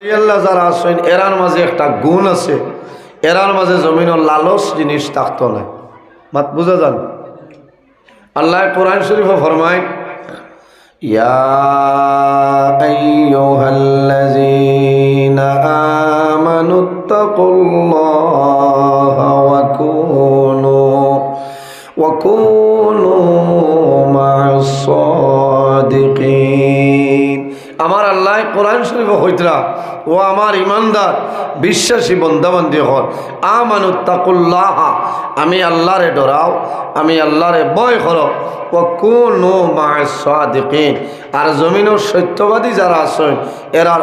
আল্লাহ যারা আছেন এরার মাঝে একটা গুণ আছে, এরার মাঝে জমিনের লালস জিনিস থাকতো না। মাত বুঝা যান। আল্লাহ কোরআন শরীফে ফরমায়, ইয়া আইয়ুহাল্লাযীনা আমানুত্তাকুল্লাহা ওয়া কুনু মা'আস সাদিকিন। আমার আল্লাহ কোরআন শরীফে হইতরা, ও আমার ইমানদার বিশ্বাসী বন্দাবন্দি হল, আমানুত্তাকুল্লাহ, আমি আল্লাহরে ডরাও, আমি আল্লাহরে ভয় করো, ও কুনু মা'আস সাদিকিন, আর জমিনের সত্যবাদী যারা আছেন এরার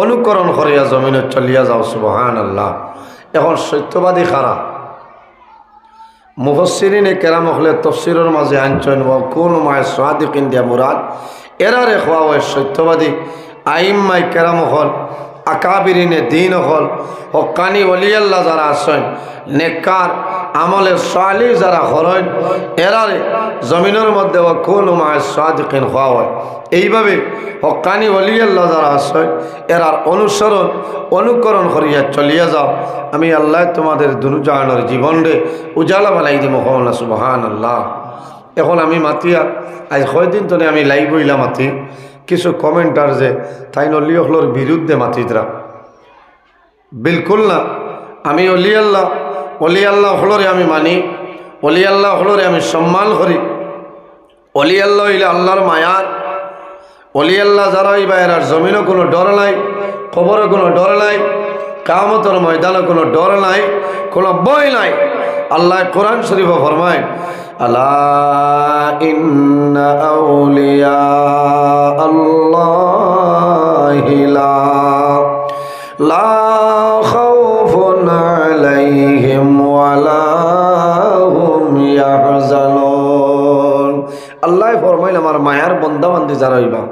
অনুকরণ করিয়া জমিনে চলিয়া যাও। সুবহানাল্লাহ। এখন সত্যবাদী খারা মুফাসসিরিনে কেরাম হলে তফসিরের মাঝে আনছেন ও কুনু মা'আস সাদিকিন দিয়া মুরাদ এরারে খোয়া হয় সত্যবাদী। আইম্মাই কেরাম হল, আকাবিরিনে দিন হল, হক্কানি ওলিয়াল্লাহ যারা আছেন, নেককার আমলে সালিহ যারা করেন, এরারে জমিনের মধ্যে ও কুনু মা'আস সাদিকিন খোয়া হয়। এইভাবে হক্কানি ওলিয়াল্লাহ যারা আছেন এরার অনুকরণ করিয়া চলিয়া যাও, আমি আল্লাহ তোমাদের দুনুজাহানের জীবনরে উজালা বানাই দিব। না সুবহানাল্লাহ। এখন আমি মাতিয়া আজ কয়দিন ধরে আমি লাইভ হইলা মাতি কিছু কমেন্টার যে তাই অলি হলোর বিরুদ্ধে মাতিতরা, বিলকুল না। আমি অলি আল্লাহ হলরে আমি মানি, অলি আল্লাহ হলরে আমি সম্মান করি। অলি আল্লাহ হইলে আল্লাহর মায়ার, অলি আল্লাহ যারা হইবা এরার জমিনও কোনো ডর নাই, খবরও কোনো ডর নাই, কিয়ামতের ময়দানে কোনো ডর নাই, কোনো ভয় নাই। আল্লাহ কোরআন শরীফে ফরমায়, আলা ইন্না আউলিয়া আল্লাহি লা খাউফুন আলাইহিম ওয়ালা হুম ইয়াহজানুন। আল্লাহ ফরমাইল আমার মায়ার বান্দাবান্দি যারা হইবা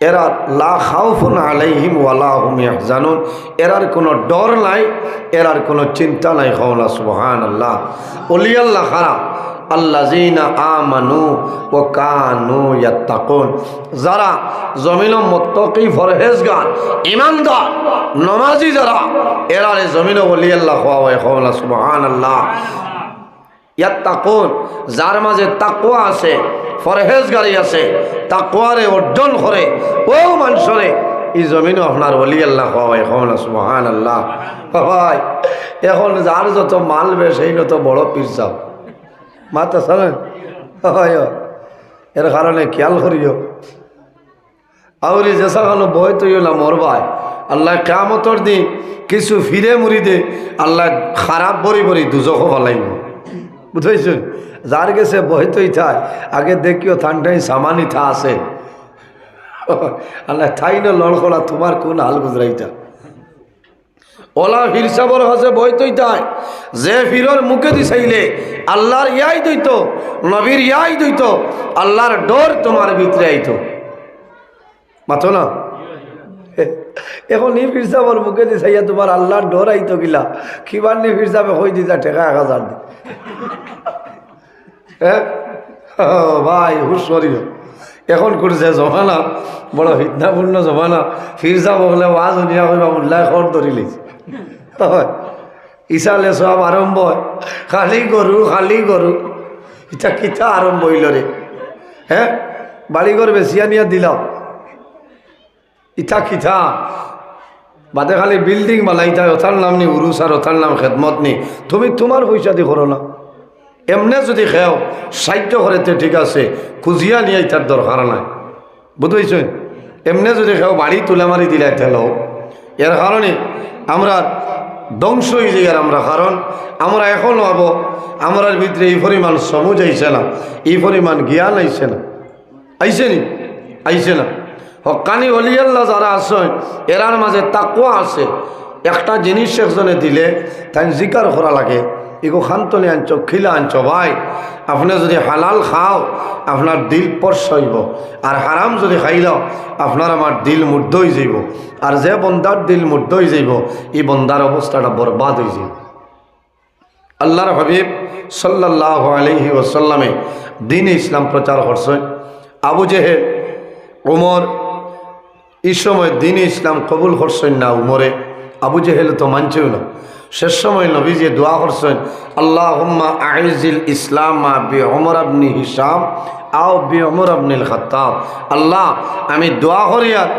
এরা লা খাউফুন আলাইহিম ওয়ালা হুম ইয়াহজানুন, এরার কোনো ডর নাই, এরার কোনো চিন্তা নাই। কওলা সুবহানাল্লাহ। ওলি আল্লাহ খারা আল্লাযীনা আমানু ওয়া কানু ইয়াত্তাকুন, যারা জমিনে মুত্তাকি পরহেজগার ঈমানদার নামাজি যারা এরারে জমিনে ওলি আল্লাহ হওয়া হয়। কওলা সুবহানাল্লাহ। ইয়াত্তাকুন, যার মাঝে তাকওয়া আছে, পরহেজগারি আছে, তাকওয়ারে অর্জন করে ও মানুষরে এই জমিনে আপনার ওলি আল্লাহ হয়। কওলা সুবহানাল্লাহ। ভাই এখন যার যত মাল বেশ সেই তো বড় পীর সাহেব মাতা শোনেন, এর কারণে খেয়াল করিও। আউরি যেসা কোনো বই তৈরি না মরবায় আল্লাহ কিয়ামতের দিন কিছু ফিরে মুড়িদে আল্লাহ খারাপ বরি বরি দুজখ ফলাইব। বুঝেছেন? যার গেছে বইতই থাই আগে দেখিও ঠান্ডাই সামানি থা আছে আল্লাহ ঠাই না লড়খোলা তোমার কোন হাল গুজরাইটা ওলা ফির সাবর হাসে বইতই তাই যে ফিরর মুখে দি চাইলে আল্লাহর ইয়াই দইত, নবীর ইয়াই দইত, আল্লাহর ডর তোমার ভিতরে আইতো। মাথো না এখন ই ফির সাবর মুখে দি চাইয়া তোমার আল্লাহর ডর আইতো গিলা কিবার নি ফির সাবে হই দিতা টেকা 1000 দি। হ্যাঁ ভাই হুশরিও এখন করছে জমানা বড় ফিতনাপূর্ণ জমানা। ফিরজা বগলে ওয়াজ শুনিয়া কইবা উল্লাহ খর ধরি লিছে ইসালে সব আরম্ভ হয়, খালি গরু ইটা কিতা আরম্ভ হইল রে। হ্যাঁ বাড়িঘর বেশিয়া নিয়া দিলাম ইটা কিতা বাদে খালি বিল্ডিং বানাইতা, ওথার নাম নি উরুস আর ওথার নাম খেদমত নি। তুমি তোমার পয়সা দি করো না, এমনে যদি খেও সাহায্য করেতে ঠিক আছে, খুঁজিয়া নিয়ে তার দরকার নাই। বুঝেছেন? এমনে যদি খেও বাড়ি তুলে মারি দিলে তেলো এর কারণে আমরা ধ্বংস হয়ে যাই। আর আমরা কারণ আমরা এখন হব আমরার ভিতরে এই পরিমাণ সমুজ আইছে না, এই পরিমাণ জ্ঞান আইছে না, আইছে না। হক্কানি ওলি আল্লাহ যারা আছেন এরার মাঝে তাকওয়া আছে। একটা জিনিস একজনে দিলে তাই জিকার করা লাগে, এগো খান্তনি আনছ খিলা আনছ ভাই, আপনি যদি হালাল খাও আপনার দিল পর্শ হইব, আর হারাম যদি খাইলাও আপনার আমার দিল মুর্দ হয়ে যাইব। আর যে বন্দার দিল মুর্দ হয়ে যাইব এই বন্দার অবস্থাটা বরবাদ হয়ে যাইব। আল্লাহর হাবিব সাল্লাল্লাহু আলাইহি ওয়াসাল্লামে দ্বীন ইসলাম প্রচার করছেন। আবু জেহেল, ওমর, এই সময় দিন ইসলাম কবুল করছেন না উমরে, আবু জেহেল তো মানছেও না। শেষ সময় নবীজি দোয়া করছেন, আল্লাহুম্মা আইজিল ইসলামা বি উমর ইবনে হিশাম আও বি উমর ইবনে খাত্তাব। আল্লাহ, আমি দোয়া করি আর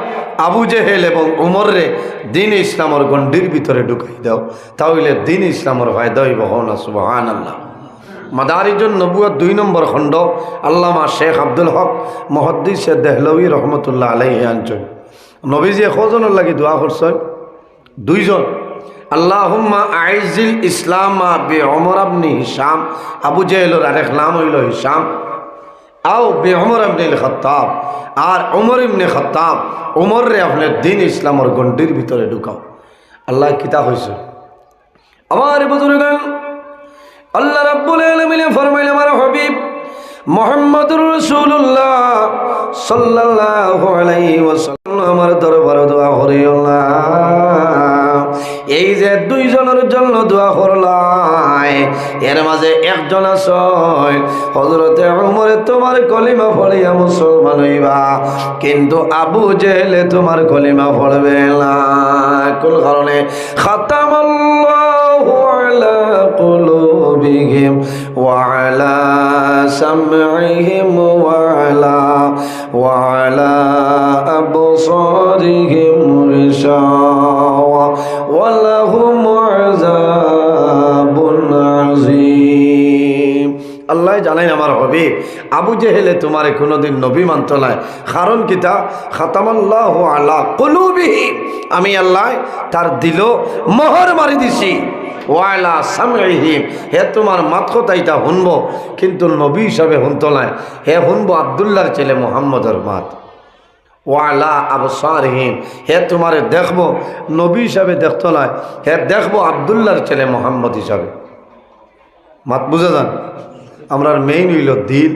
আবু জেহেল এবং উমররে দিন ইসলামের গণ্ডির ভিতরে ঢুকাই দাও, তাহলে দিন ইসলামের ফায়দা হইব। না সুবহানাল্লাহ। মাদারিজুন নবুয়ত 2 নম্বর খণ্ড আল্লামা শেখ আব্দুল হক মুহাদ্দিস দেহলভী রহমতুল্লাহ আলাইহি আনছেন, নবীজি কজনের লাগি দোয়া করছেন? 2 জন। আল্লাহুম্মা আইজিল ইসলামা বি উমর ইবনে হিশাম, আবু জেহেলের আরেক নাম হইল হিশাম, আও বি উমর ইবনে খাত্তাব, আর উমর ইবনে খাত্তাব, উমর রে আপনার দিন ইসলামের গণ্ডির ভিতরে ঢুকাও। আল্লাহ কিতা হয়েছে? আমার বুজুর্গান, আল্লাহ রাব্বুল আলামিন ফরমাইলেন, আমার হাবিব মুহাম্মদুর রাসূলুল্লাহ সাল্লাল্লাহু আলাইহি ওয়াসাল্লাম আমার দরবারে দোয়া করিও না। এই যে 2 জনের জন্য দোয়া করলাই, এর মাঝে একজন আছে হযরতে উমর, তোমার কলিমা পড়িয়া মুসলমান হইবা, কিন্তু আবু জেহেল তোমার কলিমা পড়বে না। কোন কারণে? খাতামাল্লাহু আলা কুলুবিহিম ওয়া আলা সামঈহিম ওয়া আলা আবসারিহিম গিশাওয়া ওয়া লাহুম আযাবুন আযীম। আল্লাহ জানেন আমার হাবিব আবু জেহেলে তোমারে কোনোদিন নবী মানত নাই, কারণ কিতা? খাতামাল্লাহু আলা কুলুবিহিম, আমি আল্লাহ তার দিল মোহর মারি দিছি, ওয়ালা সামঈহিম, হে তোমার মাত কথাইটা শুনব, কিন্তু নবী হিসাবে শুনতো নাই, হে শুনবো আব্দুল্লাহর ছেলে মুহাম্মদের মাত। ওয়ালা আবসারিহিম, হে তোমারে দেখবো নবী হিসাবে দেখতো নাই, হে দেখবো আব্দুল্লাহর ছেলে মুহাম্মদ হিসাবে। মাত বুঝে যান? আমরার মেইন হইল দিল,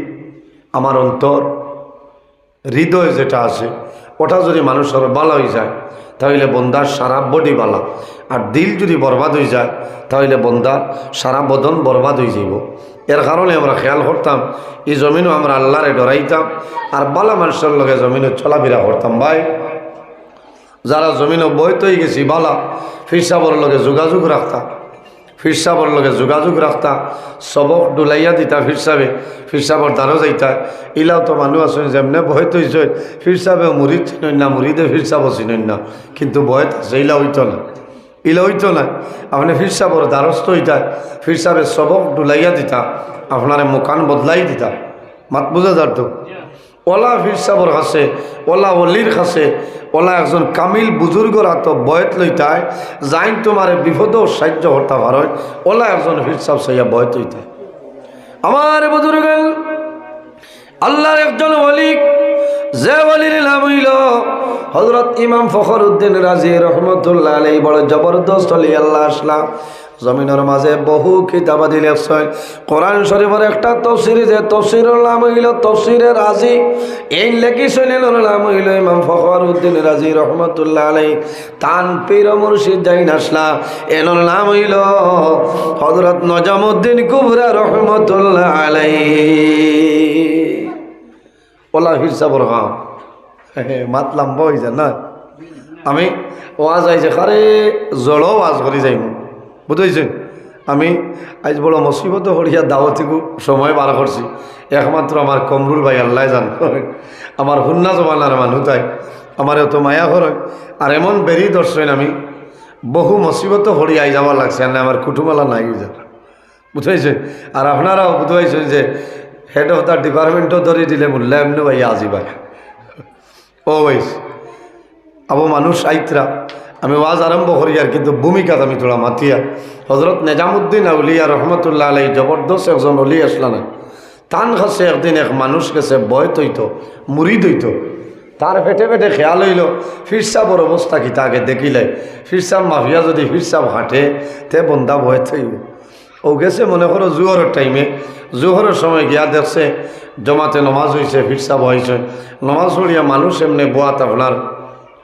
আমার অন্তর, হৃদয় যেটা আছে ওটা যদি মানুষের ভালো হয়ে যায় তাহলে বন্দার সারা বডি বালা, আর দিল যদি বরবাদ হয়ে যায় তাহলে বন্দার সারা বদন বরবাদ হয়ে যাব। এর কারণে আমরা খেয়াল করতাম, এই জমিনও আমরা আল্লাহরে ডরাইতাম, আর বালা মানুষের লগে জমিনে চলাফেরা করতাম। ভাই, যারা জমিনে বইত হয়ে গেছি বালা, ফিরসাবর লগে যোগাযোগ রাখতাম, ফিরসাবর লগে যোগাযোগ রাখতা, সবক ডুলাইয়া দিতা ফিরসাবে, ফিরসাবর দ্বারও যাইতা। ইলাও তো মানুষ আছেন যেমনে বয়ত হয়েছে ফিরসাবে মুরিদ চিনন না, মুরিদে ফিরসাবও চিনন না, কিন্তু বয়ত আছে, ইলা হইত না, ইলা হইত না। আপনি ফিরসাবর দ্বারস্থ হইতা, ফিরসাবে সবক ডুলাইয়া দিতা, আপনারে মুকান বদলাই দিতা। মাত বুঝা যার তো? ওলা ফিরসাবর কাছে, ওলা অলির কাছে, ওলা একজন কামিল বুজুর্গর হাত বয়ত লইতায়, যাইন তোমার বিপদও সাহায্য করতে পারে, ওলা একজন ফিরসাব সাইয়া বয়ত হইতায়। আমার বুজুর্গ আল্লাহর একজন ওলি, যে ওলির নাম হইল হযরত ইমাম ফখরউদ্দিন রাজি রহমতুল্লাহ আলাইহি। বড় জবরদস্ত ওলি আল্লাহ আসলা, জমিনের মাঝে বহু কিতাবাদি লেখছেন। কোরআন শরীফের একটা তফসির, যে তফসিরের নাম হইল তফসিরে রাজি, এই লেখিছিলেন নাম হইল ইমাম ফখরউদ্দিন রাজি রহমতুল্লাহ আলাইহি। তান পীর মুর্শিদ জাইন আসলা, এর নাম হইল হযরত নজামউদ্দিন কুবরা রহমতুল্লাহ আলাইহি। ওলা ফিরসাবর গাঁও মাতলাম বই যান না, আমি ওয়াজ আইছে খারে জড়ো ওয়াজ করি যাইম, বুঝেছেন? আমি আজ বড় মুসিবত হরিয়া দাওয়াতিকু সময় বার করছি, একমাত্র আমার কমরুল ভাই আল্লাহ জান, আমার হুন্না জমানার মানুষ তাই আমার এত মায়া করে, আর এমন বেরি দর্শন আমি বহু মুসিবত হরিয়াই যাওয়ার লাগছে, না আমার কুটুমালা নাই যা, বুঝেছেন? আর আপনারাও বুঝাইছেন যে হেড অফ দ্য ডিপার্টমেন্টও ধরে দিলে মূল্যা এমনি ভাই আজি ভাই ও ভাই আবু মানুষ আইতরা। আমি ওয়াজ আরম্ভ করি আর কিন্তু ভূমিকাত আমি তোরা মাতিয়া। হজরত নিজামুদ্দিন আউলিয়া রহমতুল্লাহ আলাই জবরদস্ত একজন অলি আসলা না, তান কাছে একদিন এক মানুষ গেছে বয়ত হইত, মুরিদ হইত, তার পেটে পেটে খেয়াল হইল ফিরসাবর অবস্থা কি তাকে দেখিলে, ফিরসাব মাফিয়া যদি ফিরসাব হাঁটে তে বন্দা বয়ত হইব। ও গেছে মনে করো জোহরের টাইমে, জোহরের সময় গিয়া দেখছে জমাতে নমাজ হয়েছে, ফিরসাব হয়েছে, নমাজ পড়িয়া মানুষ এমনি বোয়াত আপনার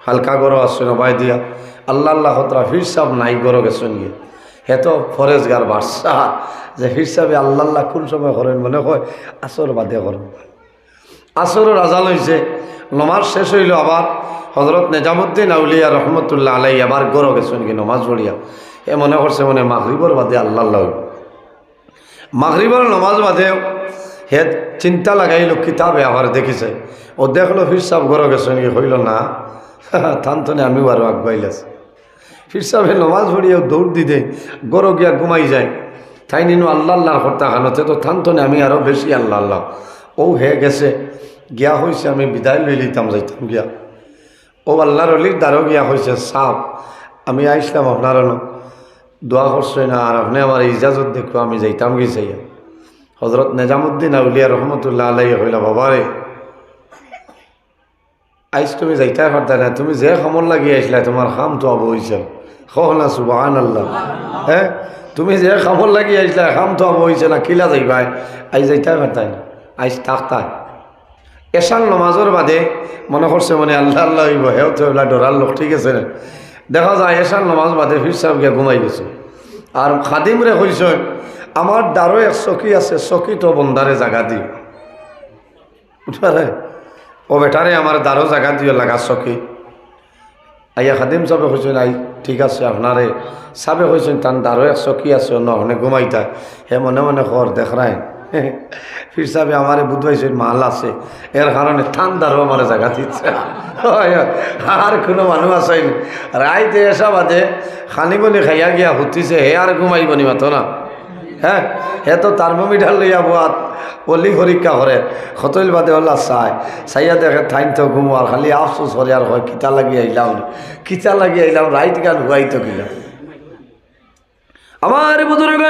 হালকা গরো আসছে নবাই দিয়া, আল্লাহ আল্লাহ হতরা ফিরসাব নাই গরো গেছে নিয়ে, হেত ফরেজগার বাদশা যে ফিরসাবে আল্লাহ আল্লাহ কোন সময় করেন, মনে হয় আসর বাদে করেন। আসরের আজান হয়েছে, নমাজ শেষ হইল, আবার হজরত নিজামুদ্দিন আউলিয়া রহমতুল্লাহ আলাই আবার গড় গেছেন কি নমাজ পড়িয়া এ মনে করছে মনে মাগরিবর বাদে আল্লাহ আল্লাহ মাগরিবর নমাজ বাদে হে চিন্তা লাগাইল কিতাবে আবার দেখিছে ও দেখলো ফির সাহেব গড় গেছেন কি হইল না থানথনে আমিও আরো আগবাইলাছি ফির সাহেবের নমাজ পড়িয়া দৌড় দিতে গড় গিয়া ঘুমাই যায় তাই নিনু আল্লাহ আল্লাহর হত্যা খানতে তো থানথনে আমি আরো বেশি আল্লাহ আল্লাহ ও হে গেছে গিয়া হয়েছে আমি বিদায় লই লিতাম যাইতাম গিয়া ও আল্লাহর অলির দ্বারও গিয়া হয়েছে সাপ আমি আইসলাম আপনার দোয়া করছে না আর আপনি আমার ইজাজত দেখো আমি যাইতাম গেছে হজরত নিজামুদ্দিন আউলিয়া রহমতুল্লাহ আলাই হইলা বাবারে আইস তুমি যাইতে পারতা না তুমি যে খমর লাগিয়ে আসলে তোমার খাম তো আবু হয়েছে কহ না সুবহানাল্লাহ হ্যাঁ তুমি যে খমর লাগিয়ে আসলে খাম তো আবু হয়েছে না কিলা যাইবাই আই যাইতে পারতাই না আইস থাকতাই এশার নমাজের বাদে মনে করছে মানে আল্লাহ আল্লাহ হইব হেও তো এগুলা ডরার লোক ঠিক আছে না দেখা যায় এশার নমাজ বাদে ফির সাহেব গিয়া ঘুমাই গেছে আর খাদিমরে কইস আমার দ্বারও এক চকি আছে চকি তো বন্দারে জাগা দি উঠবারে ও বেটারে আমার দ্বারও জাগা দিয়ে লাগা চকি আইয়া খাদিম সাহেবে কইছেন আই ঠিক আছে আপনারে সাবে কইছেন তার দ্বারও এক চকি আছে নহনে ঘুমাইতা হে মনে মনে কর দেখ রায় ফির সাহেব আমারে বুধবাইছেন মাল আছে এর কারণে ঠান্ডারও আমার জায়গা দিচ্ছে আর কোনো মানুষ আসেনি রাইতে এসা বাদে খানিবনি খাইয়া গিয়া হুতিছে হে আর ঘুমাইবনি মাতো না হ্যাঁ হে তো থার্মোমিটার লইয়া বোয়াত পলি পরীক্ষা করে খতইল বাদে হল্লা চাইয়া দেখে ঠাইন তো ঘুমো আর খালি আফসোস করে আর হয় কিতা লাগি আইলাম কিতা লাগি আইলাম রাইত গান হুয়াইতো কিনা আমার বুজুর্গ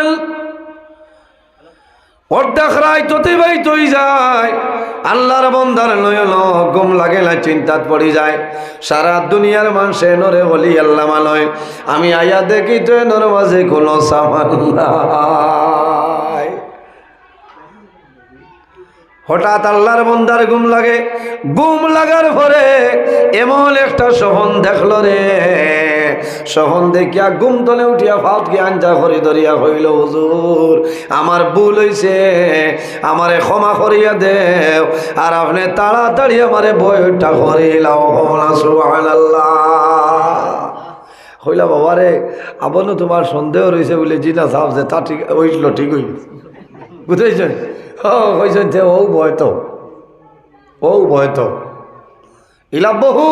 অর্ধেক রায় অতিবাহিতই যায় আল্লাহর বন্দার নয়ন গম লাগে না চিন্তাত পড়ি যায় সারা দুনিয়ার মানুষে নরে বলি আল্লাহ মানয় আমি আয়া দেখি তো নর মাঝে কোনো সামান নাই হঠাৎ আল্লাহর বন্দার ঘুম লাগে ঘুম লাগার পরে এমন একটা স্বপ্ন দেখলো রে স্বপ্ন দেখিয়া ঘুম তলে উঠিয়া ফাউত গিয়ে আঞ্জা করে ধরিয়া হইল হুজুর আমার ভুল হইছে আমারে ক্ষমা করিয়া দেও আর আপনি তাড়াতাড়ি আমারে বইটা করিলাও সুবহানাল্লাহ হইলা বাবারে আবনো তোমার সন্দেহ রয়েছে বলে জিনা সাহেব যে তা ঠিক হইল ঠিক হইল বুঝেছেন হয়েছেন যে ও ভয় তো ইলা বহু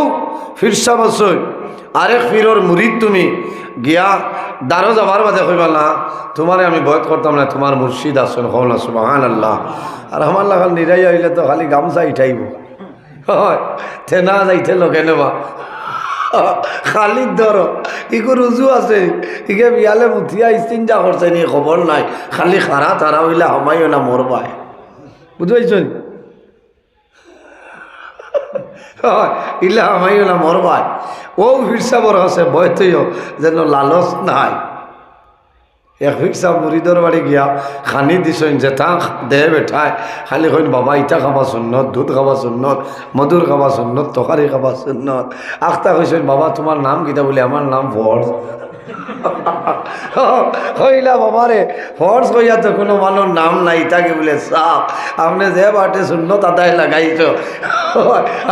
ফিরসা বছর আরেক ফিরোর মুরিদ তুমি গিয়া দারো যাবার বাদে কইবা না তোমারে আমি বয়ত করতাম না তোমার মুর্শিদ আসেন হও না সুবহানাল্লাহ আর আমার লাগাল নিরাই হইলে তো খালি গামছা ইঠাইব হয় তে না যাইতে লোকে নেবা খালি ধরো ইকো রুজু আছে ইকে বিয়ালে মুথিয়া ইস্তিনজা করছে নি খবর নাই খালি খারা তারা হইলে হমাইও না মরবায় বুঝতে ইলা হমাইও না মরবায় ও ফিরসা বড় আছে বয়তেও যেন লালচ নাই এক ফিরসা মুরিদর বাড়ি গিয়া খানি দিছেন যে তা দে বেঠায় খালি কইন বাবা ইটা খাবা সুন্নত দুধ খাবা সুন্নত মধুর খাবা সুন্নত তরকারি খাবা সুন্নত আখতা কইছেন বাবা তোমার নাম কিতা বলে আমার নাম ফর্জ হইলা বাবারে ফর্জ কইয়া তো কোনো মানুষ নাম নাই তাকে বলে সাপ আপনি যে বাটে সুন্নত আদায় লাগাইছো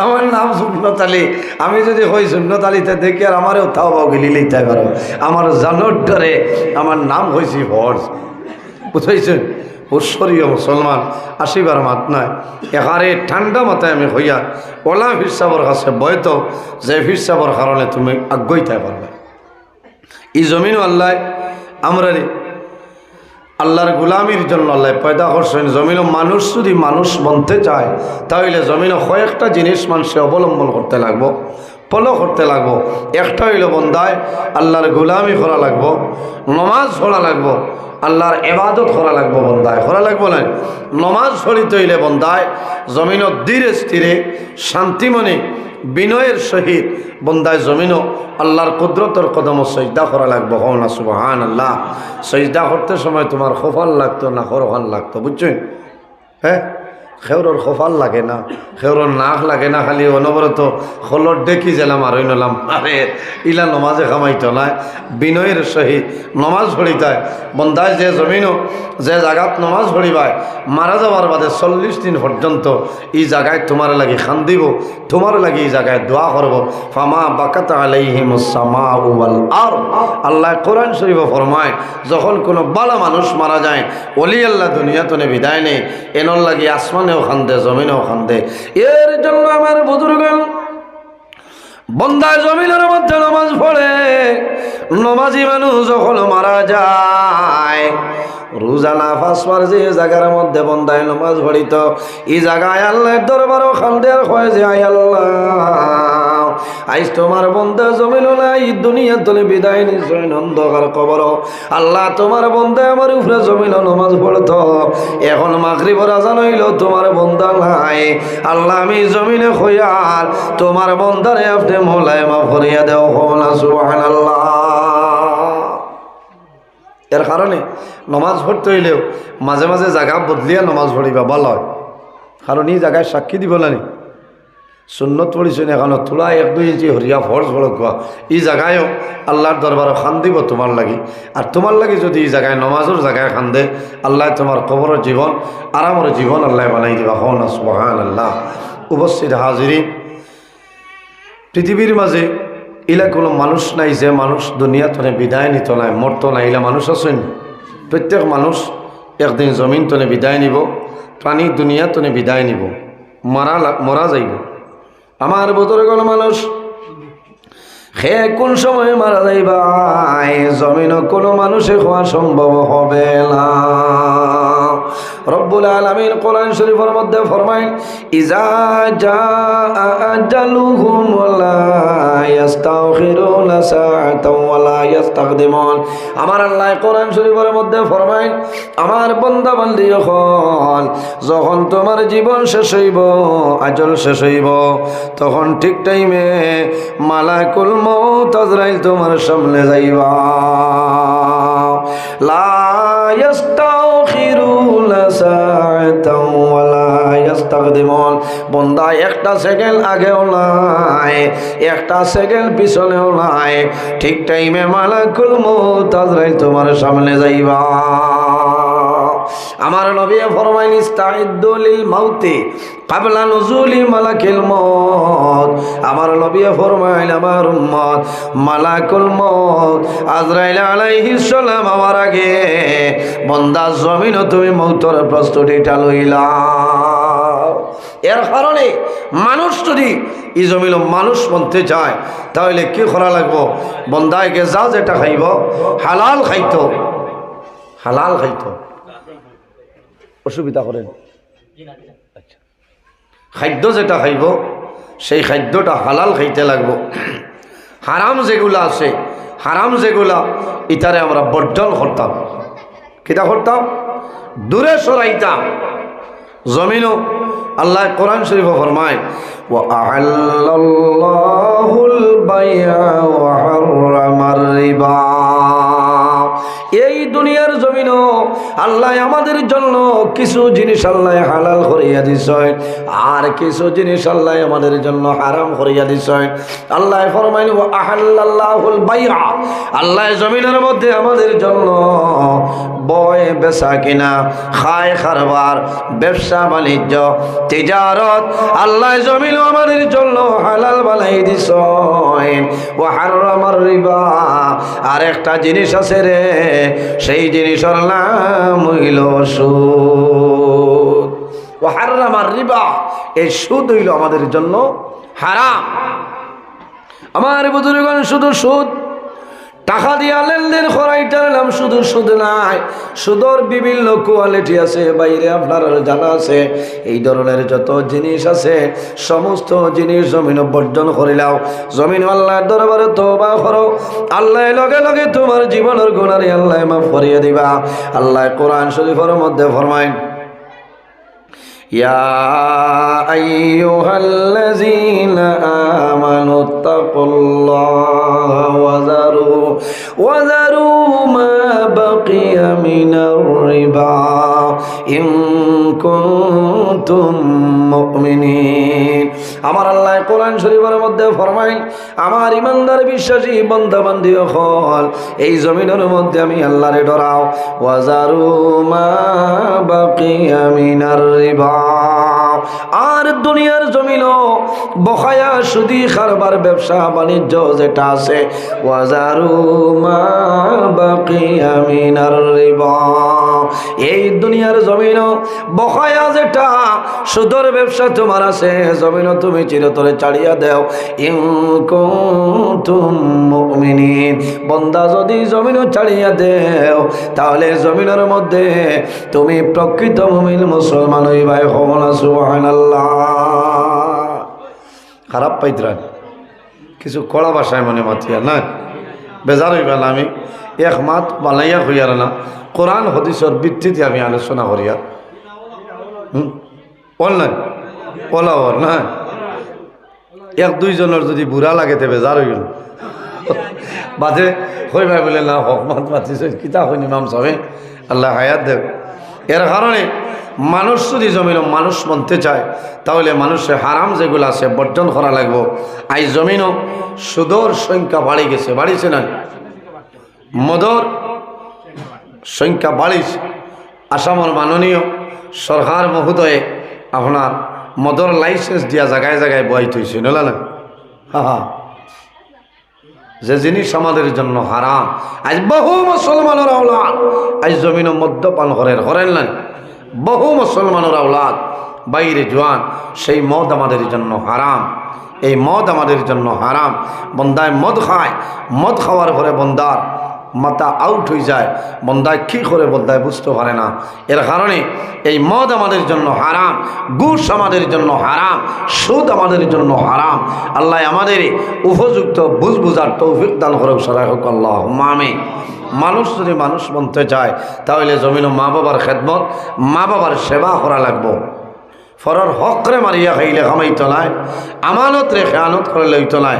আমার নাম সুন্নত আলী আমি যদি হই সুন্নত আলীতে দেখি আর আমারও তাও বাও গিলি লইতে পারো আমার জানোর ডরে আমার নাম হয়েছি ফর্জ বুঝাইছেন উৎসরীয় মুসলমান আসিবার মাত নাই এখানে ঠান্ডা মাথায় আমি হইয়া ওলা ফিরসাবর কাছে বয়তো যে ফিরসাবর কারণে তুমি আগ্রইতে পারবে এই জমিন আল্লাহ আমরা আল্লাহর গুলামির জন্য আল্লাহ পয়দা করছেন জমিন মানুষ যদি মানুষ বনতে চায় তাহলে জমিন কয়েকটা জিনিস মানুষে অবলম্বন করতে লাগবো ফলো করতে লাগবো একটা হইল বন্দায় আল্লাহর গুলামি করা লাগবো নমাজ পড়া লাগবো আল্লাহর এবাদত করা লাগবো বন্দায় করা লাগবো না নমাজ পড়িতে হইলে বন্দায় জমিন ধীরে স্থিরে শান্তিমনে বিনয়ের সহিত বন্দায় জমিনও আল্লাহর কুদরতর কদম সজদা করা লাগবো হও না সুবহানাল্লাহ সজদা করতে সময় তোমার খোফাল লাগতো না খরফাল লাগতো বুঝছেন হ্যাঁ খেউরর খোফাল লাগে না, খেউরর নাক লাগে না, খালি অনবরত খোলর ডেকি জেলাম আর নলাম। আরে ইলা নমাজে খামাইতো না, বিনয়ের সহিত নমাজ পড়িতায়। বন্দায় যে জমিনও যে জায়গাত নমাজ পড়িবায় মারা যাওয়ার বাদে 40 দিন পর্যন্ত এই জায়গায় তোমার লাগি খান দিব, তোমার লাগি এই জায়গায় দোয়া করব। ফামা বাকাত আলাইহিমুস সামাউ ওয়াল আরদ। আল্লাহ কোরআন শরীফে ফরমায়, যখন কোনো বালা মানুষ মারা যায়, ওলি আল্লাহ দুনিয়াতনে বিদায় নেই, এনর লাগি আসমানেও খান্দে, জমিনেও খান্দে। এর জন্য আমার বুজুর্গণ বন্দায় জমিনের মধ্যে নামাজ পড়ে। নমাজি মানুষ যখন মারা যায়, রোজানা ফাঁসবার যে জায়গার মধ্যে বন্দায় নমাজ পড়িত, এই জায়গায় আল্লাহর দরবারও খান্দে আর কয় যে আয় আল্লাহ, আইস তোমার বন্দা জমিল নাই, দুনিয়ার দলে বিদায় নিশ্চয় অন্ধকার কবর। আল্লাহ তোমার বন্দা আমার উপরে জমিল নমাজ পড়ত, এখন মাগরিবের আজান হইল, তোমার বন্দা নাই। আল্লাহ আমি জমিনে খয়াল তোমার বন্দারে আপনি মোলায় মাফ করিয়া দেও, না সুবহানাল্লাহ। এর কারণে নমাজ পড়তে হইলেও মাঝে মাঝে জায়গা বদলিয়া নমাজ পড়িবা ভালো হয়, কারণ এই জায়গায় সাক্ষী দিব না। সুন্নত পড়িছেন এখনো তোলা 1-2 ইঞ্চি হরিয়া ফরজ বড়, এই জায়গায়ও আল্লাহর দরবারে খান দিব তোমার লাগি। আর তোমার লাগি যদি এই জায়গায় নমাজের জায়গায় খান দে, আল্লাহ তোমার কবরের জীবন আরামের জীবন আল্লাহ বানাই দিবা। হন সুবহানাল্লাহ। উপস্থিত হাজিরিন, পৃথিবীর মাঝে ইলা কোনো মানুষ নাই যে মানুষ দুনিয়া তনে বিদায় নিত নাই, মরত নাই। ইলা মানুষ আছেন? প্রত্যেক মানুষ একদিন জমিন তনে বিদায় নিব, প্রাণী দুনিয়া তনে বিদায় নিব, মরা যাইব। আমার বুজুর্গণ মানুষ সে কোন সময় মারা যাইবা জমিন কোনো মানুষে হওয়া সম্ভব হবে না। রব্বুল আলামিন কোরআন শরীফের মধ্যে ফরমায়, ইজা জাআ আজালুহুম লা ইস্তাখিরুনা সাআতাও ওয়া লা ইস্তাকদিমুন। আমার আল্লাহ কোরআন শরীফের মধ্যে ফরমায়, আমার বান্দা বান্দি যখন তোমার জীবন শেষ হইব, আজল শেষ হইব, তখন ঠিক টাইমে মালাকুল মউত আজরাইল তোমার সামনে যাইবা। লা ইস্তাখিরুনা সাআতাও ওয়া লা ইস্তাকদিমুন। বান্দা একটা সেকেন্ড আগেও নাই, একটা সেকেন্ড পিছনেও নাই, ঠিক টাইমে মালাকুল মউত আজরাইল তোমার সামনে যাইবা। আমার নবী ফরমাইন, ইস্তাইদ্দু লিল মাউতি ক্বাবলা নুজুলি মালাকিল মউত। আমার নবী ফরমাইন, আমার উম্মত মালাকুল মউত আজরাইল আলাইহিস সালাম আমার আগে বান্দা জমিনও তুমি মউতের প্রস্তুতিটা লইলা। এর কারণে মানুষ যদি এই জমিন মানুষ বনতে চায়, তাহলে কি করা লাগবো? বন্দায়কে যা যেটা খাইব হালাল খাইতো, হালাল খাইতো। অসুবিধা করেন? আচ্ছা, খাদ্য যেটা খাইব সেই খাদ্যটা হালাল খাইতে লাগবো। হারাম যেগুলা আছে, হারাম যেগুলা ইতারে আমরা বর্জন করতাম, কিতা করতাম? দূরে সরাইতাম। জমিনও আল্লাহ কোরআন শরীফে ফরমায়, ওয়া আহাল্লাল্লাহুল বাইআ ওয়া হারামার রিবা। এই দুনিয়ার জমিনও আল্লাহ আমাদের জন্য কিছু জিনিস আল্লাহ হালাল করিয়া দিছেন, আর কিছু জিনিস আল্লাহ আমাদের জন্য হারাম করিয়া দিছেন। আল্লাহ ফরমাইল, ওয়া আহাল্লাল্লাহুল বাইআ। আল্লাহ জমিনের মধ্যে আমাদের জন্য বয় বেচা কিনা, খায় খারবার, ব্যবসা বাণিজ্য, তিজারত আল্লাহ জমিনও আমাদের জন্য হালাল বানাই দিছেন। ওয়া হারামার রিবা। আর একটা জিনিস আছে রে, সেই জিনিসের নাম হইল সুদ। ওয়া হারামার রিবা। এই সুদ হইল আমাদের জন্য হারাম। আমার বুজুর্গণ, শুধু সুদ টাকা দিয়া লেনদেন করাইটার নাম শুধু সুদ নাই, সুদর বিভিন্ন কোয়ালিটি আছে, বাইরে আপনার জানা আছে। এই ধরনের যত জিনিস আছে সমস্ত জিনিস জমিন বর্জন করিলাও। জমিন আল্লাহর দরবারে তওবা করো, আল্লাহ লগে লগে তোমার জীবনের গুনাহ আল্লাহ মাফ করিয়ে দিবা। আল্লাহ কোরআন শরীফের মধ্যে ফরমায়, ইয়া আইয়ুহাল্লাযীনা আমানুত্তাকুল্লাহা ওয়া যারু মা বাকিয়া মিনার রিবা ইন কুনতুম মুমিনিন। আমার আল্লাহ কোরআন শরীফের মধ্যে ফরমাইল, আমার ইমানদার বিশ্বাসী বান্দা বান্দি হল, এই জমিনের মধ্যে আমি আল্লাহরে ডরাও। ওয়াজারু মা বাকিয়া মিনার রিবা, আর দুনিয়ার জমিনও বখায়া সুদি কারবার ব্যবসা বাণিজ্য যেটা আছে, ওয়াজারু মা বাকিয়া মিনার রিবা, এই দুনিয়ার জমিনও বখায়া যেটা সুদের ব্যবসা তোমার আছে, জমিনও তুমি চিরতরে ছাড়িয়া দাও। ইন কুনতুম মুমিনিন, বান্দা যদি জমিনও ছাড়িয়া দেও তাহলে জমিনের মধ্যে তুমি প্রকৃত মুমিন মুসলমান হইবাই। হওনা সুবহানাল্লাহ। খারাপ পাইতরান কিছু কড়া ভাষায় মনে মাতিয়া না, বেজার হইবা না। আমি এক মাত বানাইয়া হইয়ার না, কোরআন হাদিসের ভিত্তিতে আমি আলোচনা করিয়া অনলাইন ওলাওয়ার না। এক দুইজনের যদি বুড়া লাগে তে বেজার হইল বাদে হইবাই বলে না হকমাত মাতিস কিতা হইনি ইমাম সাহেব আল্লাহ হায়াত দেব। এর কারণে মানুষ যদি জমিন মানুষ মানতে চায় তাহলে মানুষের হারাম যেগুলো আছে বর্জন করা লাগবো। আই জমিনও সুদর সংখ্যা বাড়ি গেছে, বাড়িছে না, মদর সংখ্যা বাড়িছে। আসামের মাননীয় সরকার মহোদয়ে আপনার মদর লাইসেন্স দিয়া জায়গায় জায়গায় বয়াই থইছে নলা না। হা যে জিনিস আমাদের জন্য হারাম, আজ বহু মুসলমানের আওলাদ আজ জমিনও মদ্যপান করেন না, বহু মুসলমানের আওলাদ বাইরে জোয়ান, সেই মদ আমাদের জন্য হারাম, এই মদ আমাদের জন্য হারাম। বন্দায় মদ খায়, মদ খাওয়ার পরে বন্দার মাথা আউট হয়ে যায়, বন্দায় কী করে বন্দায় বুঝতে পারে না। এর কারণে এই মদ আমাদের জন্য হারাম, ঘুষ আমাদের জন্য হারাম, সুদ আমাদের জন্য হারাম। আল্লাহ আমাদের উপযুক্ত বুঝার তৌফিক দান করে সরাই হোক আল্লাহুম্মা আমিন। মানুষ যদি মানুষ বনতে চায় তাহলে জমিন মা বাবার খেদমত, মা বাবার সেবা করা লাগবো। ফরর হকরে মারিয়া খাইলে খামাইত নাই, আমানত রে খেয়ানত করে লইত নাই।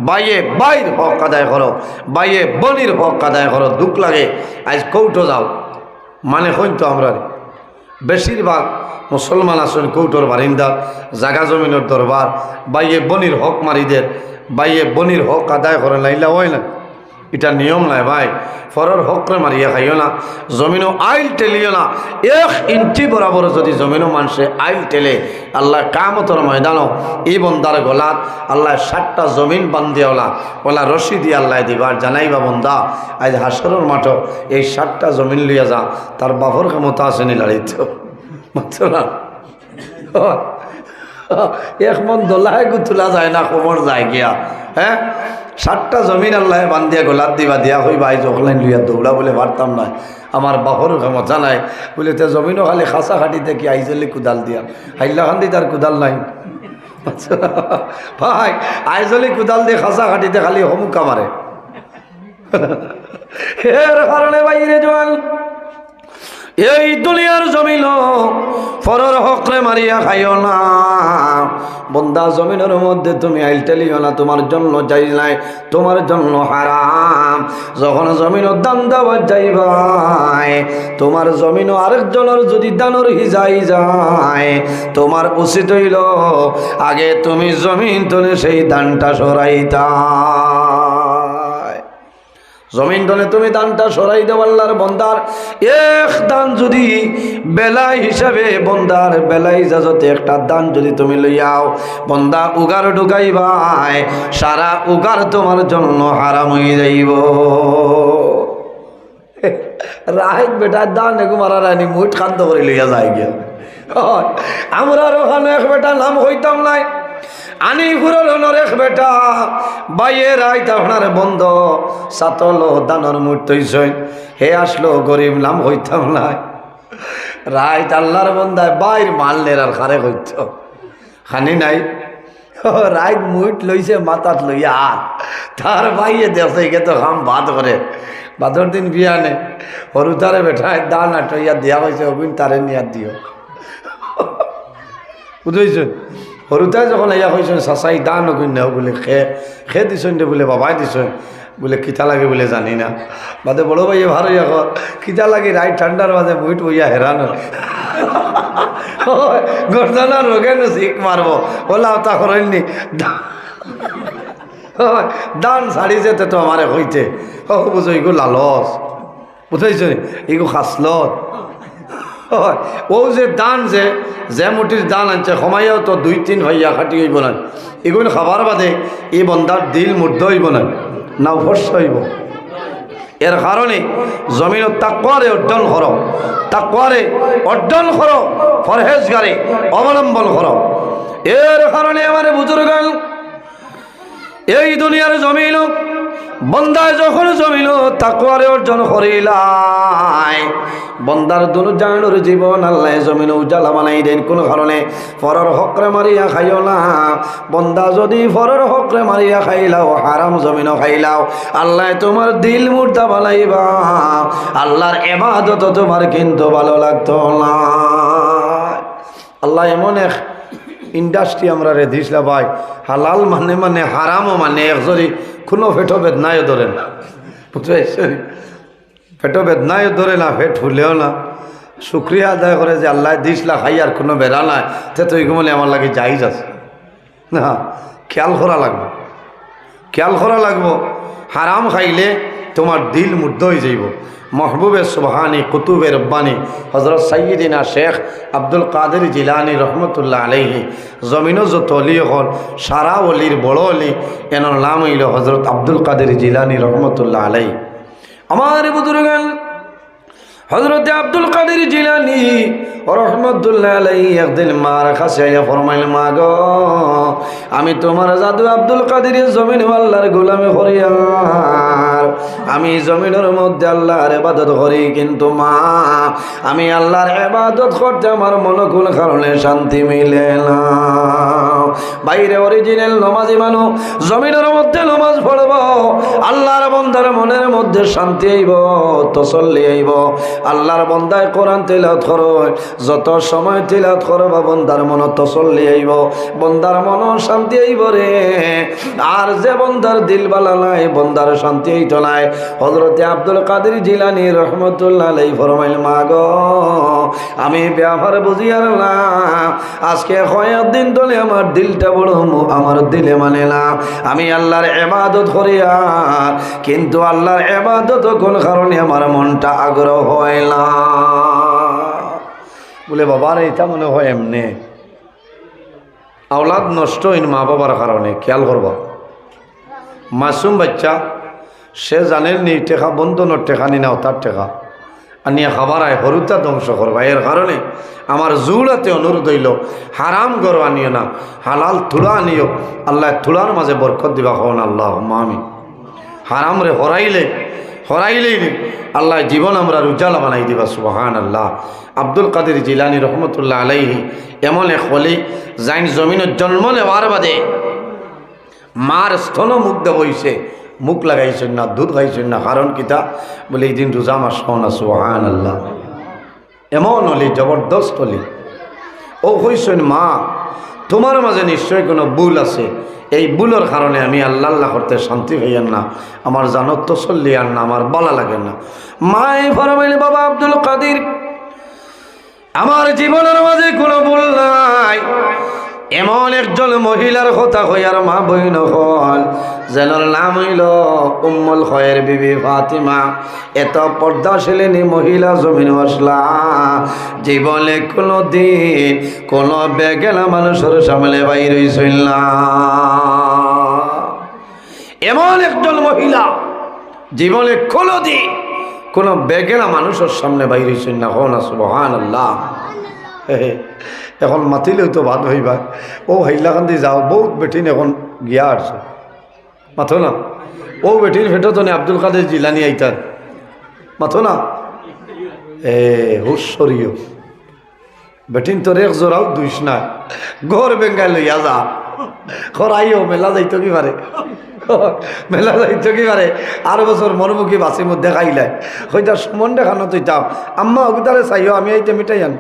বাইয়ে বাইর হক আদায় করো, বাইয়ে বনির হক আদায় করো। দুঃখ লাগে আজ কৌটো যাও মানে হইতো আমরা বেশিরভাগ মুসলমান আসেন কৌটোর বারিন্দা, জাগা জমিনের দরবার, বাইয়ে বনির হক মারিদের, বাইয়ে বনির হক আদায় করে লাইলা হয় না, এটা নিয়ম নাই ভাই। ফরর হকরে মারিয়া খাইও না, জমিনও আইল টেলিও না। 1 ইঞ্চি বরাবর যদি জমিনও মানুষে আইল টেলে আল্লাহ কামতর ময়দানও এই বন্দার গলাত আল্লাহ 7টা জমিন বান্ধিয়াওলা ওলা রশি দিয়ে আল্লাহ দিবার জানাইবা বন্দা আজ হাসরের মাঠ এই 7টা জমিন লিয়া যা, তার বাপর ক্ষমতা আসেনি লাড়িত মাত্র না। 1 মন দোলায় গুতুলা যায় না, কোমর যায় গিয়া। হ্যাঁ 7টা জমিন আল্লাহ বান্ধিয়া গোলাত দিবা দিয়া হইবা আইজ অকলাইন লইয়া দৌড়া বলে পারতাম না, আমার বাপর ক্ষমতা নাই বলে তে জমিনও খালি খাসা খাটিতে কি আইজলি কুদাল দিয়া, হাইলা খান্দি তার কুদাল নাই ভাই, আইজলি কুদাল দিয়ে খাসা খাটিতে খালি হমুকা মারে। এর কারণে বাইরে জোয়ান এই দুনিয়ার জমিন ফরর হকরে মারিয়া খাইও না। বন্দা জমিনের মধ্যে তুমি আইল টেলিও না, তোমার জন্য যাই নাই, তোমার জন্য হারাম। যখন জমিন দান দেওয়া যাইবাই, তোমার জমিন আরেকজনের যদি দানর হিজাই যায়, তোমার উচিত হইল আগে তুমি জমিন তলে সেই দানটা সরাইতা। জমিন তলে তুমি দানটা সরাই দেও। আল্লাহর বন্দার 1 দান যদি বেলাই হিসাবে বন্দার বেলাই ইজাজতে একটা দান যদি তুমি লইয়াও, বন্দা উগার ঢুকাইবাই, সারা উগার তোমার জন্য হারাম হয়ে যাইব। রাহিত বেটা দান এগু মারা রানি মুঠ খান্ত করে লইয়া যাই গিয়া। আমরা ওখানে এক বেটা নাম হইতাম নাই, আনি ফুরনের এক বেটা বাইয়ে রাইত আপনার বন্ধ সাতল দানর মূর্ত হে আসলো গরিব নাম হইতাম নাই। রাইত আল্লাহর বন্ধায় বাইর মারলের আর খারে হইত খানি নাই। রাইত মুঠ লইছে মাথাত লইয়া আর তার বাইয়ে দেশে গে তো খাম ভাত করে, ভাতর দিন বিয়ানে হরু তারে বেঠায় দান আটইয়া দিয়া হয়েছে অবিন তারে নিয়া দিও বুঝেছ। সৰুতাই যখন এয়া কইছেন চাচাই দা নগণ্য বলে খে দিছেন দে বলে বাবাই দিছেন বলে কিতা লাগে বলে জানি না বাদে বড় ভাইয়ে ভালো ইয়া কিতা লাগে রাই ঠান্ডার মাঝে বুইট বইয়া হেরান গর্দানা রোগে শিখ মারবো ওলা তা করেননি দান ছাড়ি যেতে তো আমারে হইতে বুঝো এগো লালস বুঝাইছ এগো খাসলত ও যে দান যে মুটির দান আনছে সমাইয়াও তো 2-3 ভাইয়া খাটি হইব না এগুলো খাবার বাদে এই বন্দার দিল মুর্ধ হইব না অবশ্য হইব এর কারণে জমিনত তাকওয়ারে অর্জন করো তাকওয়ারে অর্জন করো পরহেজগারে অবলম্বন করো এর কারণে আমার বুজুর্গ এই দুনিয়ার জমিন বন্দায় যখন জমিন তাকওয়ারে অর্জন করিলাই বন্দার দুনিয়ার জীবন আল্লাহ জমিন উজালা বানাই দেন কোন কারণে পরের হকরে মারিয়া খাইও না বন্দা যদি পরের হকরে মারিয়া খাইলাও হারাম জমিনও খাইলাও আল্লাহ তোমার দিল মুর্দা বানাইবা আল্লাহর ইবাদত তোমার কিন্তু ভালো লাগতো না আল্লাহ এমন এক ইন্ডাস্ট্রি আমরা রে দিসলা ভাই হালাল মানে হারামও মানে একজরি কোনো পেটো বেদনায়ও ধরে না বুঝতে পেটো বেদনায়ও ধরে না পেট ফুলেও না শুক্রিয়া আদায় করে যে আল্লাহ দিসলা খাই আর কোনো বেড়া নাই তে তো এগুলো আমার লাগে যাইজ আছে না খেয়াল করা লাগবো হারাম খাইলে তোমার দিল মুর্ধ হয়ে যাইব महबूब सुबहानी कुतुब रब्बानी हज़रत सैयदिना शेख अब्दुल कादिर जिलानी रहमतुल्लाह अलैहि ज़मीनो जो तोली हल सारा वलिर बड़ो अली एनर नाम हईल हज़रत अब्दुल कादिर जिलानी रहमतुल्लाह अलैहि हमारे बुजुर्गन हज़रत अब्दुल कादिर जिलानी रहमतुल्लाह अलैहि एक दिन मार खासे फरमाइल मा गो आमी तुम्हार जादू अब्दुल कादिर जमीन आल्लाहर गोलामी कরি আর আমি জমিনের মধ্যে আল্লাহর ইবাদত করি কিন্তু মা আমি আল্লাহর ইবাদত করতে আমার মনে কোন কারণে শান্তি মিলে না বাইরে অরিজিনাল নামাজি মানুষ জমিনের মধ্যে নামাজ পড়ব আল্লাহর বান্দার মনের মধ্যে শান্তি আইব তসল্লি আইব আল্লাহর বান্দায় কোরআন তেলাওয়াত করে যত সময় তেলাওয়াত করবা বান্দার মন তসল্লি আইব বান্দার মন শান্তি আইব রে আর যে বান্দার দিল বালা নাই বান্দার শান্তি আইতো নাই হযরত আব্দুল কাদের জিলানী রাহমাতুল্লাহ আলাইহি ফরমাইল মা গো আমি ব্যাপার বুঝি আর না আজকে কয়েক দিন ধরে আমার দিলটা বড় আমার দিলে মানে না আমি আল্লাহর ইবাদত করি আর কিন্তু আল্লাহর ইবাদত কোন কারণে আমার মনটা আগ্রহ হয় না বলে বাবার এটা মনে হয় এমনি আওলাদ নষ্ট হইন মা বাবার কারণে খেয়াল করবা মাসুম বাচ্চা সে জানেন নি টেকা বন্ধনের টেকা নি নাও তার টেকা আনিয়া খাবার আয় হরুতা ধ্বংস করবা এর কারণে আমার জুড়াতে অনুরোধ হইল হারাম গরু আনিও না হালাল থুলা আনিও আল্লাহ থুলার মাঝে বরকত দিবা হন আল্লাহ আমি হারাম রে হরাইলেই আল্লাহ জীবন আমরা উজ্জ্বলা বানাই দিবা সুবহান আল্লাহ আব্দুল কাদের জিলানী রহমতুল্লাহ আলাইহি এমন এক হলি যাইন জমিনের জন্ম নেওয়ার বাদে মার স্তন মুগ্ধ হইছে মুখ লাগাইছেন না দুধ খাইছেন না কারণ কিতা বলে এই দিন রোজা মাস না সুবহান আল্লাহ এমন হলি জবরদস্ত হলি ও হইছেন মা তোমার মাঝে নিশ্চয় কোনো ভুল আছে এই ভুলের কারণে আমি আল্লাহ আল্লাহ করতে শান্তি হইয়ান না আমার জানত তো চল্লি আর না আমার বলা লাগে না মাই ফরমাইলে বাবা আব্দুল কাদের আমার জীবনের মাঝে কোনো ভুল নাই এমন একজন মহিলার কথা হইয়ার মা বইন হল যেনার নাম হইল উম্মুল খয়ের বিবি ফাতিমা এত পর্দাশীলিনী মহিলা জমিন আসলা জীবনে কোনো দিন কোনো বেগেলা মানুষের সামনে বাইর হইছিল না এমন একজন মহিলা জীবনে কোনো দিন কোনো বেগেলা মানুষের সামনে বাইর হইছিল না হন সুবহানাল্লাহ এখন মাতিলেও তো ভাত হইবা ও হাইলাকান্দি যাও বহুত বেটিন এখন গিয়া আসছে মাথো না ও বেটির ফেটো তো আব্দুল কাদের জিলানী আইতার মাথো না হুশরীয় বেটিন তোর এক জোড়াও দুইস না ঘর বেঙ্গাই লইয়া যা খরাইও মেলা যাইতো কি পারে মেলা যাইতো কি পারে আর বছর মরমুখী বাসির মধ্যে খাইলাই হইতার মন দেখানো তুই তাম আম্মা অগিতারে চাইও আমি আইতে মিটাই আন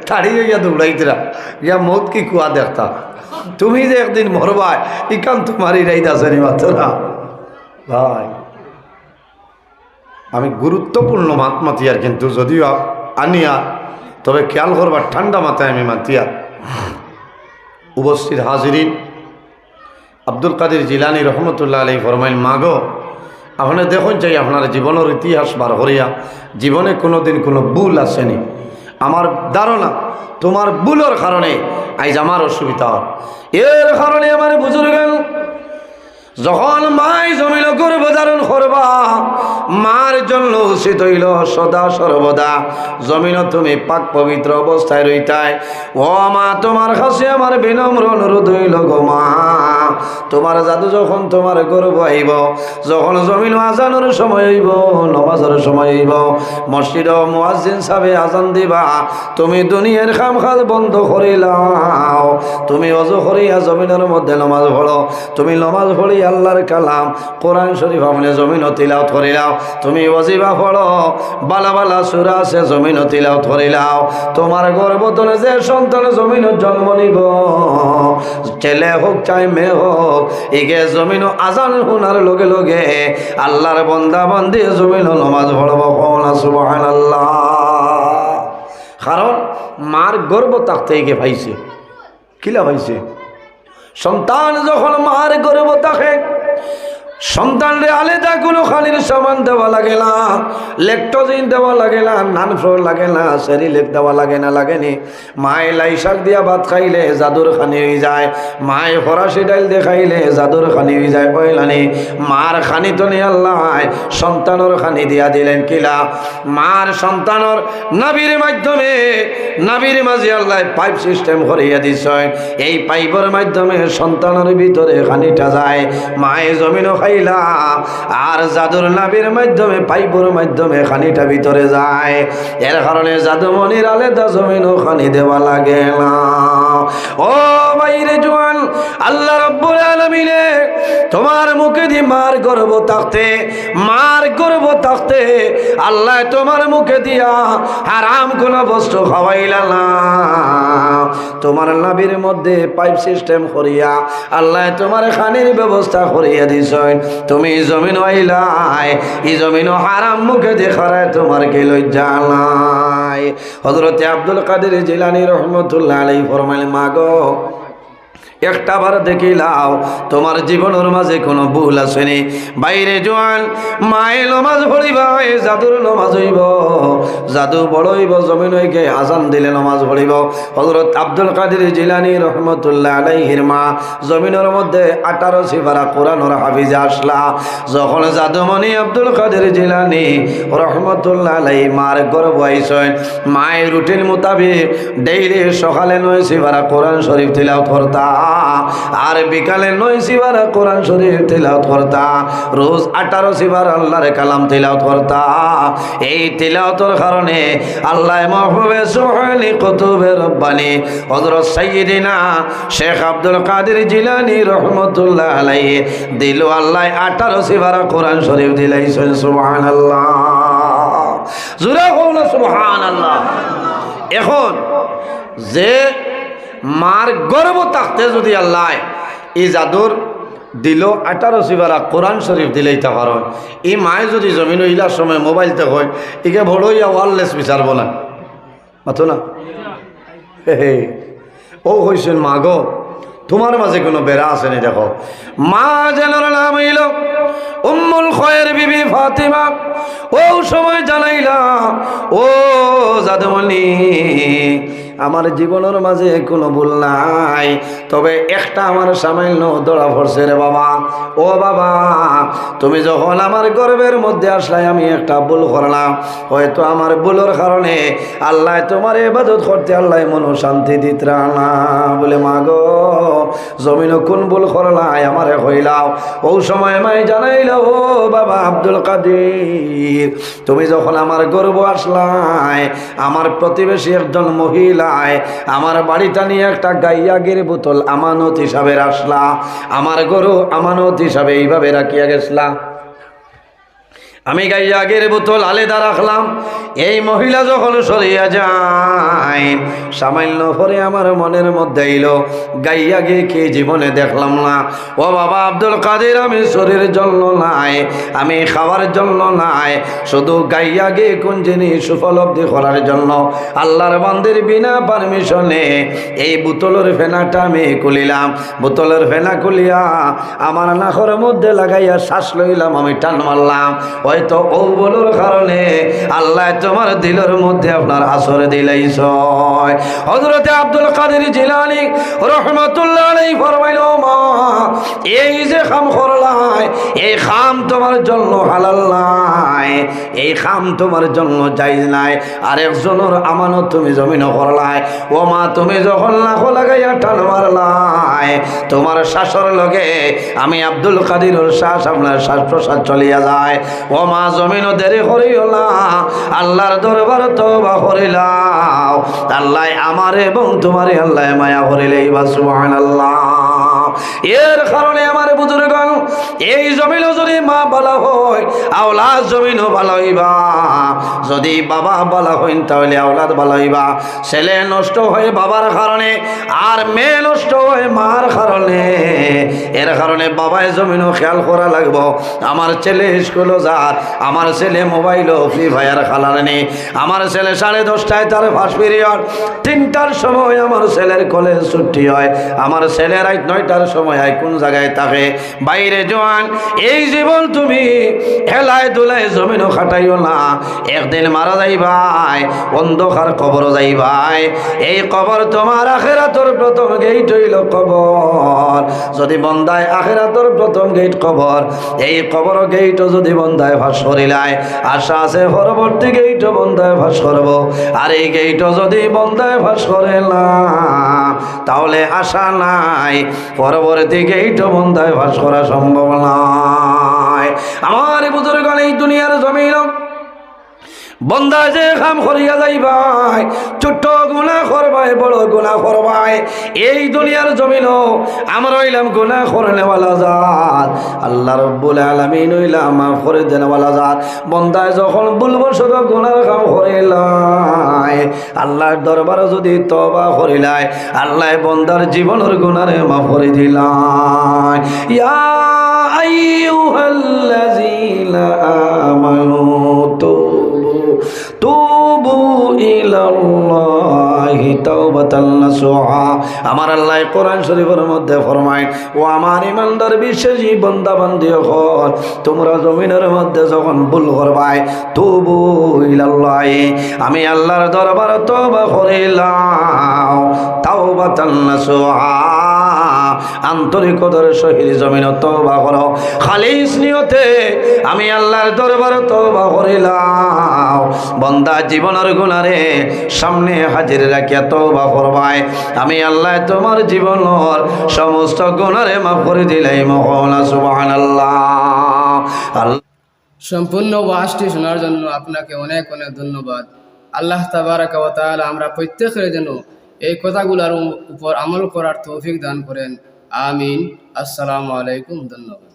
তাড়িয়ে গিয়া দৌড়াইতরা ইয়া মত কি কুয়া দেখতা তুমি যে একদিন মরবাই ইকান তোমারই রাইদ আছে নি মাত্রা ভাই আমি গুরুত্বপূর্ণ মাত মাতিয়ার কিন্তু যদিও আনিয়া তবে খেয়াল করবার ঠান্ডা মাথায় আমি মাতিয়ার উপস্থিত হাজিরিন আব্দুল কাদের জিলানী রহমতুল্লাহ আলাইহি ফরমাইল মাগো আপনি দেখুন চাই আপনার জীবনের ইতিহাস বার করিয়া জীবনে কোনো দিন কোনো ভুল আসেনি আমার ধারণা তোমার ভুলের কারণে আজ আমার অসুবিধা এর কারণে আমার বুজুর্গ যখন মাই জমিল গর্ভ ধারণ করবা মার জন্য উচিত হইল সদা সর্বদা জমিন তুমি পাক পবিত্র অবস্থায় রইতাই ও মা তোমার কাছে আমার বিনম্র অনুরোধ হইল গো মা তোমার জাদু যখন তোমার গর্ভ আইব যখন জমিন আজানোর সময় হইব নমাজের সময় হইব মসজিদ মুয়াজ্জিন সাহেবে আজান দিবা তুমি দুনিয়ার কাম কাজ বন্ধ করিলাও তুমি ওযু করিয়া জমিনের মধ্যে নামাজ পড়ো তুমি নামাজ পড়ি আল্লাহর কালাম কোরআন শরীফ আপনি জমিন তিলাওয়াত করিলাও তুমি ওয়াজিফা পড়ো বালা বালা সূরা আছে জমিন তিলাওয়াত করিলাও তোমার গর্ভতলে যে সন্তান জমিন জন্ম নিব ছেলে হোক চাই মেয়ে হোক ইগে জমিন আজান শোনার লগে লগে আল্লাহর বান্দা বান্দি জমিন নামাজ পড়ব কোনা সুবহানাল্লাহ কারণ মার গর্ভ থাকতে ইগে পাইছে কিলা পাইছে সন্তান যখন মার গর্ভ থাকে সন্তানরে আলাদা কোনো খালির সামান দেওয়া লাগে না লেকটোজিন দেওয়া লাগে না নানফ্লোর লাগে না সেরিলেক দেওয়া লাগে না লাগেনি মায়ে লাই শাক দিয়া ভাত খাইলে জাদুর খানি হয়ে যায় মায়ে ফরাসি ডাইল দিয়ে খাইলে জাদুর খানি হয়ে যায় পয়লানি মার খানি তো নিয়ে আল্লাহ সন্তানর খানি দিয়া দিলেন কিলা মার সন্তানর নাবির মাধ্যমে নাবির মাঝে আল্লাহ পাইপ সিস্টেম করিয়া দিছে এই পাইপের মাধ্যমে সন্তানের ভিতরে খানিটা যায় মায়ে জমিনও খাইলা আর জাদুর নাবির মাধ্যমে পাইপের মাধ্যমে খানিটা ভিতরে যায় এর কারণে জাদুমণির আলাদা জমিনও খানি দেওয়া লাগে না ও বাইরে জোয়ান আল্লাহ রাব্বুল আলামিন তোমার মুখে দি মার গর্ভ থাকতে আল্লাহ তোমার মুখে দিয়া হারাম কোন বস্তু খাওয়াইলা না তোমার নাবির মধ্যে পাইপ সিস্টেম করিয়া আল্লাহ তোমার খানির ব্যবস্থা করিয়া দিছেন তুমি জমিন আইলাই এই জমিন হারাম মুখে দেখারায় তোমার কি লজ্জা নাই হযরত আব্দুল কাদের জিলানী রহমতুল্লাহ আলাইহি ফরমাইলেন মাগো একটা বার দেখিলাও তোমার জীবনের মাঝে কোনো ভুল আসেনি বাইরে জোয়ান মায়ে নমাজ পড়িবা জাদুর নমাজ হইব জাদু বড় হইব জমিন হইকে আজান দিলে নমাজ পড়িব হযরত আব্দুল কাদের জিলানী রহমতুল্লাহ আলাইহির মা জমিনের মধ্যে 18 সিফারা কোরআনের হাফিজে আসলা যখন জাদুমণি আব্দুল কাদের জিলানী রহমতুল্লাহ আলাইহি মার গর্ভ আইছেন মায়ের রুটিন মোতাবেক ডেইলি সকালে 9 সিফারা কোরআন শরীফ তিলাওয়াত করতা আর বিকালে 9 সিফারা কোরআন শরীফ তিলাওয়াত করতা রোজ 18 সিফার আল্লাহর কালাম তিলাওয়াত করতা এই তিলাওয়াতের কারণে আল্লাহ মাহবুবে সুবহানি কুতুবে রব্বানি হযরত সাইয়্যিদিনা শেখ আব্দুল কাদের জিলানী রাহমাতুল্লাহ আলাইহি দিল আল্লাহ 18 সিফারা কোরআন শরীফ দিলাইছেন সুবহানাল্লাহ জোরে বলো সুবহানাল্লাহ এখন যে মার গর্ব থাকতে যদি আল্লাহ এই জাদুর দিল 18 সিফারা কোরআন শরীফ দিলেইতে পারেন এই মায়ে যদি জমিন ইলার সময় মোবাইলতে হয় একে বড়ইয়া ওয়ারলেস বিচারব না মাতো না হে ও হইছেন মা গো তোমার মাঝে কোনো বেড়া আসেনি দেখো মা জানার নাম হইল উম্মুল খয়ের বিবি ফাতিমা ও সময় জানাইলা ও জাদুমণি আমার জীবনের মাঝে কোনো ভুল নাই তবে একটা আমার সামান্য ধরা পড়ছে রে বাবা ও বাবা তুমি যখন আমার গর্ভের মধ্যে আসলাই আমি একটা ভুল করলাম হয়তো আমার ভুলের কারণে আল্লাহ তোমার ইবাদত করতে আল্লাহ মন শান্তি দিত না বলে মা গো জমিন কোন ভুল করলাই আমারে হইলাও ও সময় মাই জানাইল ও বাবা আব্দুল কাদের তুমি যখন আমার গর্ভ আসলাই আমার প্রতিবেশী একজন মহিলা আমার বাড়িটা নিয়ে একটা গাইয়াগির বোতল আমানত হিসাবে রাখলা আমার গরু আমানত হিসাবে এইভাবে রাখিয়া গেছলা আমি গাইয়াগের বোতল আলাদা রাখলাম। এই মহিলা যখন সরিয়া যায়, সামান্য পরে আমার মনের মধ্যে এলো গাইয়াগে কে জীবনে দেখলাম না। ও বাবা আব্দুল কাদের, আমি শরীরের জন্য নাই, আমি খাওয়ার জন্য নাই, শুধু গাইয়াগে কোন জিনিস উপলব্ধি করার জন্য আল্লাহর বান্দির বিনা পারমিশনে এই বোতলের ফেনাটা আমি খুলিলাম। বোতলের ফেনা খুলিয়া আমার নাকের মধ্যে লাগাইয়া শ্বাস লইলাম, আমি টান মারলাম। হয়তো ও বলার কারণে আল্লাহ তোমার দিলের মধ্যে আপনার আসর দিলাইছ। হযরতে আব্দুল কাদের জিলানী রাহমাতুল্লাহ আলাইহি ফরমাইল, মা এই যে খাম করলাই, এই খাম তোমার জন্য হালাল নাই, এই খাম তোমার জন্য জায়েজ নাই। আরেকজনের আমানত তুমি জমিন করলাই। ও মা, তুমি যখন লাখ লাগাইয়া টান মারলাই, তোমার শ্বাসর লগে আমি আব্দুল কাদিরের শ্বাস, আপনার শ্বাস প্রশ্বাস চলিয়া যায়। ও মা, জমিনও দেরি করিও না, আল্লাহর দরবার তওবা করিলাও। আল্লাহ আমার এবং তোমারে আল্লাহ মায়া করিলেই বা সুবহানাল্লাহ। এর কারণে আমার বুজুর্গণ, এই জমিনও যদি মা ভালো হয়, আওলাদ জমিনও ভালো হইবা। যদি বাবা ভালো হইন, তাহলে আওলাদ ভালো হইবা। ছেলে নষ্ট হয় বাবার কারণে, আর মেয়ে নষ্ট হয় মার কারণে। এর কারণে বাবায় জমিনও খেয়াল করা লাগবো। আমার ছেলে স্কুলও যার, আমার ছেলে মোবাইলও ফ্রি ফায়ার খেলার নেই, আমার ছেলে 10:30টায় তার ফার্স্ট পিরিয়ড, 3টার সময় আমার ছেলের কলেজ ছুটি হয়, আমার ছেলে রাত 9টার সময় হয় কোন জায়গায় থাকে বাইরে জোয়ান। এই জীবন তুমি হেলায় দুলায় জমিনও খাটাইও না, একদিন মারা যাইবাই, অন্ধকার কবর যাইবাই। এই কবর তোমার আখিরাতের প্রথম গেট হইল কবর। যদি বন্দায় আখিরাতের প্রথম গেট কবর, এই কবর গেটও যদি বন্দায় ফাঁস করিলায়, আশা আছে পরবর্তী গেটও বন্দায় ফাঁস করব। আর এই গেটও যদি বন্দায় ফাঁস করে না, তাহলে আশা নাই পরবর্তী গেটও বন্দায় ফাঁস করা সম্ভব নয়। আমার বুজুর্গণ, এই দুনিয়ার জমিন বন্দা যে কাম করিয়া যাইবাই, ছোট্ট গুনাহ করবাই, বড় গুনাহ করবাই, এই দুনিয়ার জমিন আমরা হইলাম গুনাহ করনেওয়ালা জাত। আল্লাহ রাব্বুল আলামিন হইলাম মাফ করে দেনওয়ালা জাত। বন্দায় যখন ভুলবশত গুনার কাম করিলাই, আল্লাহর দরবারে যদি তওবা করিলাই, আল্লাহ বন্দার জীবনের গুনারে মাফ করে দিলাই। ইয়া আইয়ুহাল্লাযীনা আমানু তুবু ইলাল্লাহি তাওবাতান নাসুহা। আমার আল্লাহ কোরআন শরীফের মধ্যে ফরমায়, ও আমার ইমানদার বিশ্বাসী বান্দা বান্দি হল, তোমরা জমিনের মধ্যে যখন ভুল করবাই, তুবু ইলাল্লাহি, আমি আল্লাহর দরবারে তওবা করিলাম, তাওবাতান নাসুহা, আন্তরিকতার সহিত জমিন তওবা করো, খালিস নিয়তে আমি আল্লাহর দরবারে তওবা করিলাম। বন্দা জীবনের গুনারে সামনে হাজির রাখিয়া তওবা করবাই, আমি আল্লাহ তোমার জীবনের সমস্ত গুনারে মাফ করে দিলাই। মওলানা সুবহানাল্লাহ। সম্পূর্ণ ওয়াজটি শোনার জন্য আপনাকে অনেক অনেক ধন্যবাদ। আল্লাহ তাবারাকা ওয়া তাআলা আমরা প্রত্যেকের জন্য এই কথাগুলোর উপর আমল করার তৌফিক দান করেন। আমিন। আসসালামু আলাইকুম। ধন্যবাদ।